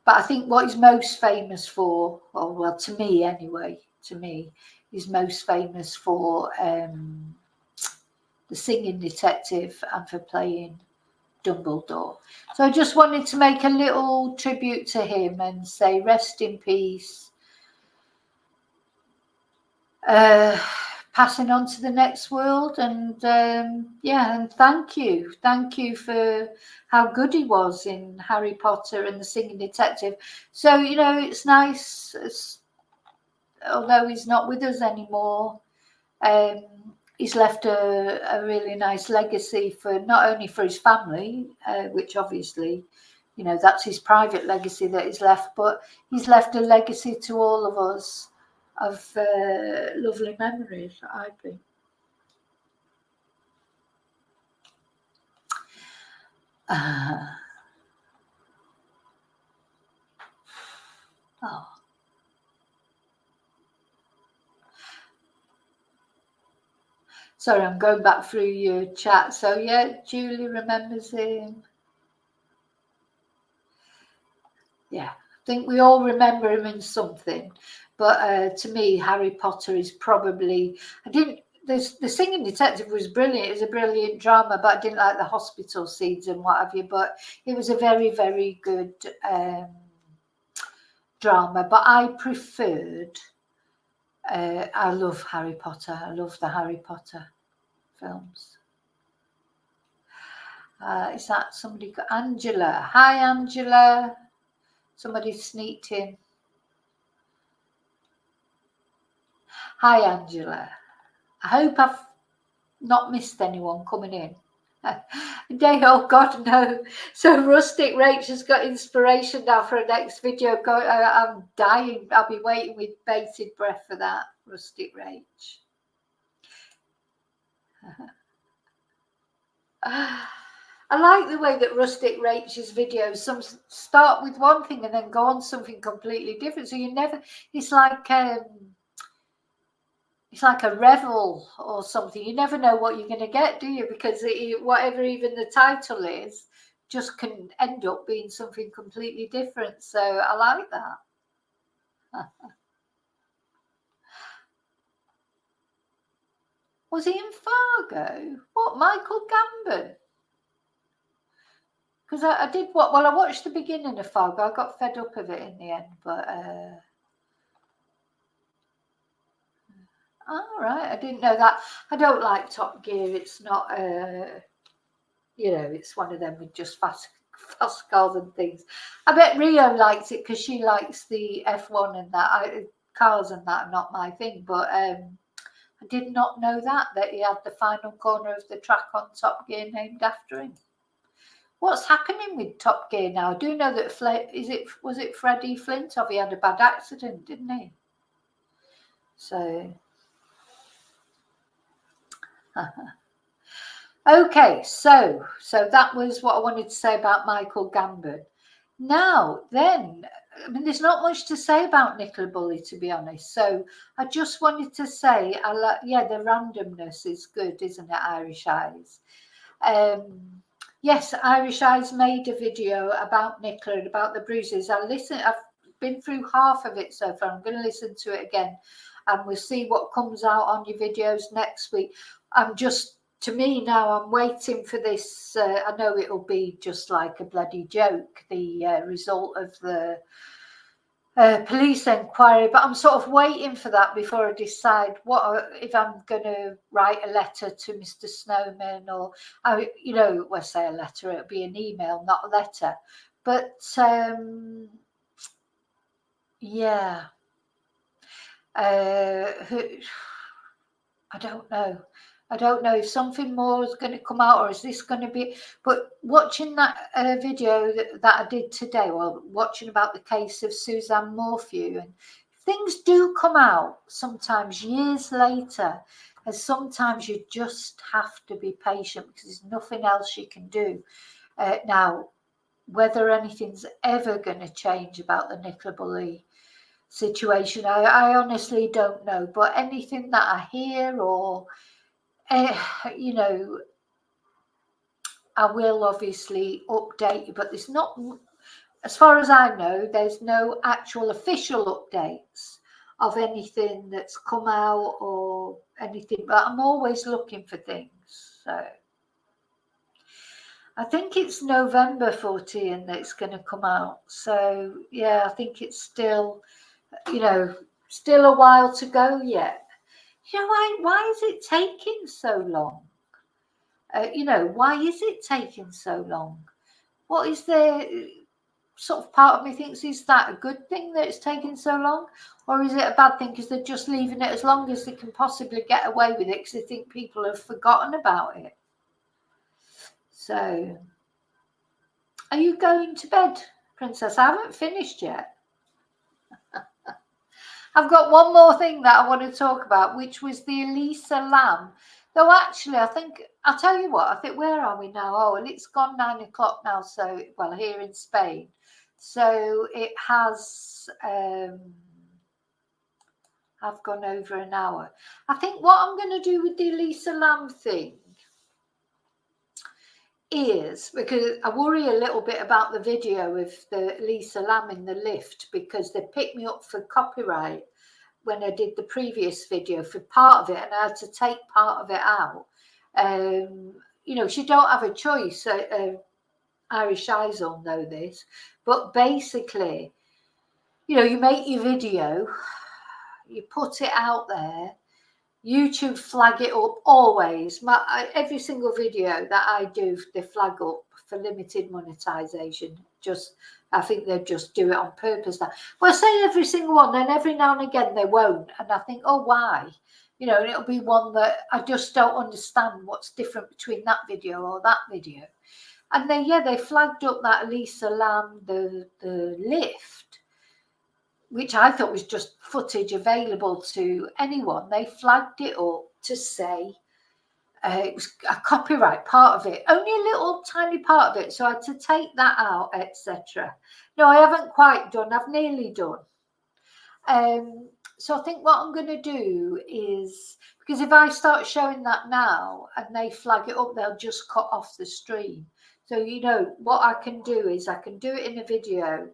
S1: But I think what he's most famous for, or well, to me anyway, he's most famous for the singing detective and for playing Dumbledore. So I just wanted to make a little tribute to him and say rest in peace. Passing on to the next world, and yeah, and thank you for how good he was in Harry Potter and the Singing Detective. So, you know, it's nice, although he's not with us anymore, he's left a really nice legacy for not only for his family, which obviously, you know, that's his private legacy that he's left, but he's left a legacy to all of us of lovely memories, I think. Oh. Sorry, I'm going back through your chat. So yeah, Julie remembers him. Yeah, I think we all remember him in something. But to me, Harry Potter is probably... The Singing Detective was brilliant. It was a brilliant drama, but I didn't like the hospital scenes and what have you. But it was a very, very good drama. But I preferred... I love Harry Potter. I love the Harry Potter films. Is that somebody? Angela. Hi, Angela. Somebody sneaked in. Hi, Angela. I hope I've not missed anyone coming in. Oh God, no. So Rustic Rach has got inspiration now for a next video. I'm dying. I'll be waiting with bated breath for that, Rustic Rach. I like the way that Rustic Rach's videos some start with one thing and then go on something completely different. So you never... It's like a revel or something. You never know what you're going to get, do you? Because whatever even the title is, just can end up being something completely different. So I like that. Was he in Fargo? What, Michael Gambon? Because I did what? Well, I watched the beginning of Fargo. I got fed up of it in the end, but all right, I didn't know that. I don't like Top Gear. It's not, you know, it's one of them with just fast cars and things. I bet Rio likes it because she likes the F1 and that. Cars and that are not my thing, but I did not know that he had the final corner of the track on Top Gear named after him. What's happening with Top Gear now? I do know that was it Freddie Flintoff? He had a bad accident, didn't he? So okay, so that was what I wanted to say about Michael Gambon. Now then, I mean, there's not much to say about Nicola Bulley, to be honest. So I just wanted to say, the randomness is good, isn't it, Irish Eyes? Yes, Irish Eyes made a video about Nicola and about the bruises. I've been through half of it so far. I'm going to listen to it again and we'll see what comes out on your videos next week. To me now, I'm waiting for this. I know it'll be just like a bloody joke, the result of the police inquiry, but I'm sort of waiting for that before I decide if I'm going to write a letter to Mr. Snowman or, we'll say a letter, it'll be an email, not a letter. But, Yeah. I don't know. I don't know if something more is going to come out, or is this going to be. But watching that video that I did today, well, watching about the case of Suzanne Morphew, and things do come out sometimes years later, and sometimes you just have to be patient because there's nothing else you can do. Now, whether anything's ever going to change about the Nicola Bulley situation, I honestly don't know. But anything that I hear or you know, I will obviously update you, but there's not, as far as I know, there's no actual official updates of anything that's come out or anything, but I'm always looking for things. So I think it's November 14 that's going to come out. So yeah, I think it's still, still a while to go yet. Why is it taking so long? Why is it taking so long? What is there? Sort of part of me thinks, is that a good thing that it's taking so long? Or is it a bad thing because they're just leaving it as long as they can possibly get away with it because they think people have forgotten about it? So, are you going to bed, Princess? I haven't finished yet. I've got one more thing that I want to talk about, which was the Elisa Lam. Though actually, I think, I'll tell you what, I think, where are we now? Oh, well, it's gone 9 o'clock now, so, well, here in Spain. So it has, I've gone over an hour. I think what I'm going to do with the Elisa Lam thing is, because I worry a little bit about the video of the Elisa Lam in the lift, because they picked me up for copyright when I did the previous video for part of it, and I had to take part of it out. She don't have a choice. Irish eyes all know this, but basically, you make your video, you put it out there, YouTube flag it up always. Every single video that I do, they flag up for limited monetization. I think they just do it on purpose. Well, I say every single one, then every now and again they won't, and I think, oh, why? And it'll be one that I just don't understand what's different between that video or that video. And they flagged up that Elisa Lam, the lift, which I thought was just footage available to anyone. They flagged it up to say it was a copyright part of it, only a little tiny part of it. So I had to take that out, etc. No, I haven't quite done. I've nearly done. So I think what I'm going to do is, because if I start showing that now and they flag it up, they'll just cut off the stream. So, what I can do is I can do it in a video,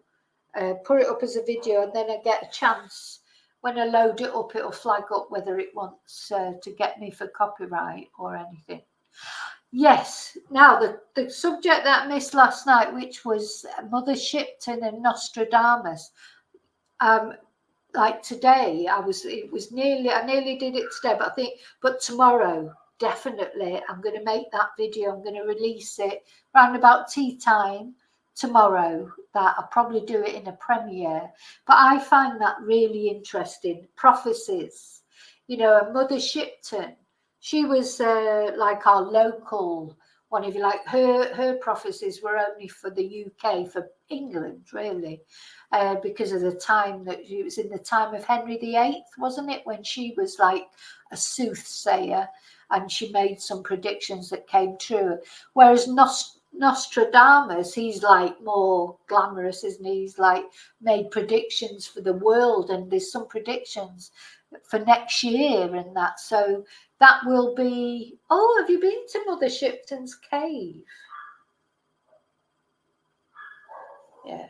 S1: put it up as a video, and then I get a chance when I load it up, it'll flag up whether it wants to get me for copyright or anything. Yes. Now, the subject that I missed last night, which was Mother Shipton and Nostradamus. Like today, I nearly did it today, but tomorrow, definitely, I'm going to make that video. I'm going to release it around about tea time tomorrow. That I'll probably do it in a premiere, but I find that really interesting. Prophecies, Mother Shipton, she was like our local one, if you like. Her prophecies were only for the UK, for England, really, because of the time that it was in the time of Henry VIII, wasn't it, when she was like a soothsayer and she made some predictions that came true. Whereas Nostradamus, he's like more glamorous, isn't he? He's like made predictions for the world, and there's some predictions for next year and that. So that will be, oh, have you been to Mother Shipton's cave? Yeah.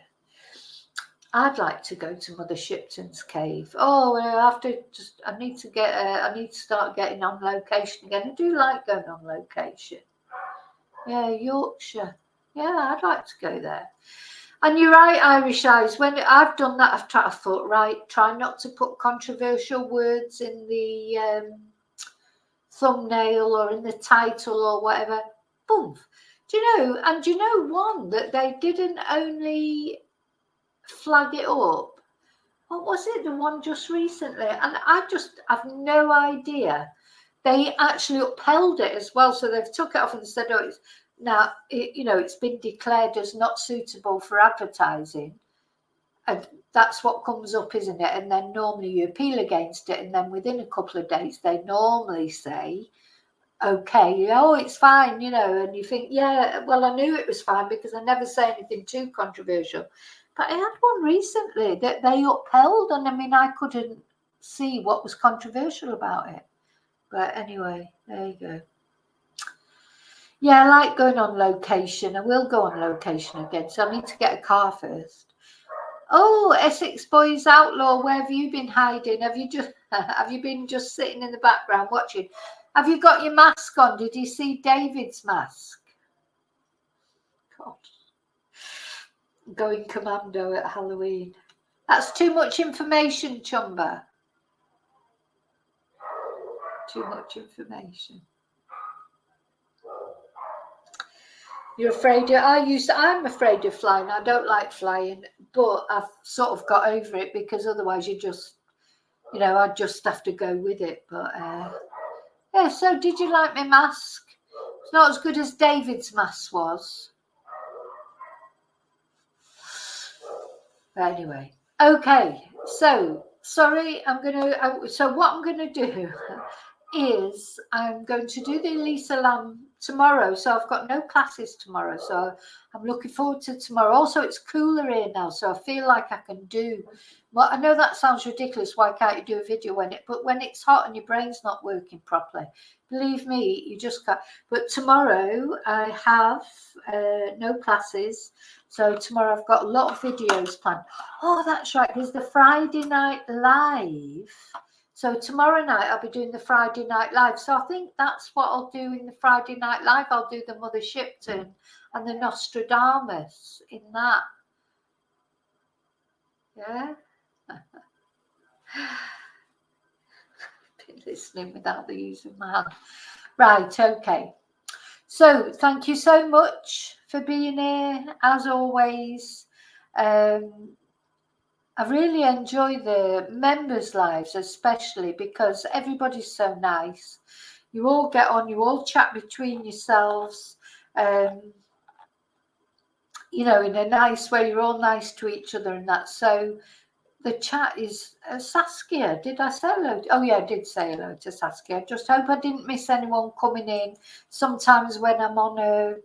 S1: I'd like to go to Mother Shipton's cave. Oh, I need to start getting on location again. I do like going on location. Yeah, Yorkshire. Yeah, I'd like to go there. And you're right, Irish Eyes. When I've done that, I thought, right, try not to put controversial words in the thumbnail or in the title or whatever. Boom. Do you know one that they didn't only flag it up? what was it? The one just recently, and I've no idea. They actually upheld it as well, so they've took it off and said, "Oh, it's been declared as not suitable for advertising," and that's what comes up, isn't it? And then normally you appeal against it, and then within a couple of days they normally say, "Okay, oh, it's fine," and you think, "Yeah, well, I knew it was fine because I never say anything too controversial." But I had one recently that they upheld, and I mean, I couldn't see what was controversial about it. But anyway, there you go. Yeah, I like going on location. I will go on location again, so I need to get a car first. Oh, Essex Boys Outlaw, where have you been hiding? Have you been just sitting in the background watching? Have you got your mask on? Did you see David's mask? God. Going commando at Halloween. That's too much information, Chumba. Too much information. You're afraid of, I'm afraid of flying. I don't like flying, but I've sort of got over it because otherwise you just, I'd just have to go with it. But yeah, so did you like my mask? It's not as good as David's mask was. But anyway, okay, so sorry, so what I'm going to do is I'm going to do the Elisa Lam tomorrow. So I've got no classes tomorrow. So I'm looking forward to tomorrow. Also, it's cooler here now. So I feel like I can do, well, I know that sounds ridiculous. Why can't you do a video but when it's hot and your brain's not working properly, believe me, you just can't. But tomorrow I have no classes. So tomorrow I've got a lot of videos planned. Oh, that's right. There's the Friday Night Live. So tomorrow night I'll be doing the Friday Night Live. So I think that's what I'll do in the Friday Night Live. I'll do the Mother Shipton and the Nostradamus in that. Yeah. Been listening without the use of my hand. Right, okay. So thank you so much for being here, as always. I really enjoy the members' lives, especially because everybody's so nice. You all get on, you all chat between yourselves, in a nice way. You're all nice to each other and that. So the chat is Saskia. Did I say hello? Oh, yeah, I did say hello to Saskia. I just hope I didn't miss anyone coming in. Sometimes when I'm on a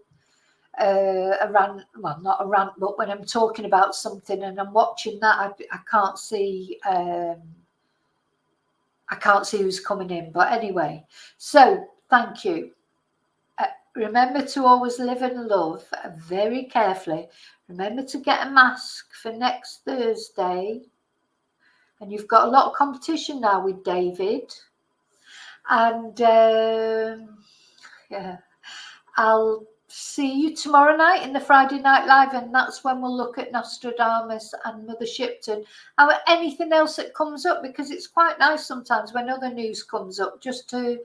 S1: rant, well, not a rant, but when I'm talking about something and I'm watching that, I can't see who's coming in. But anyway, so thank you. Remember to always live and love very carefully. Remember to get a mask for next Thursday. And you've got a lot of competition now with David. And yeah, I'll see you tomorrow night in the Friday Night Live, and that's when we'll look at Nostradamus and Mother Shipton and anything else that comes up, because it's quite nice sometimes when other news comes up just to,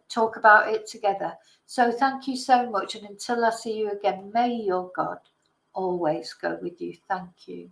S1: talk about it together. So thank you so much, and until I see you again, may your God always go with you. Thank you.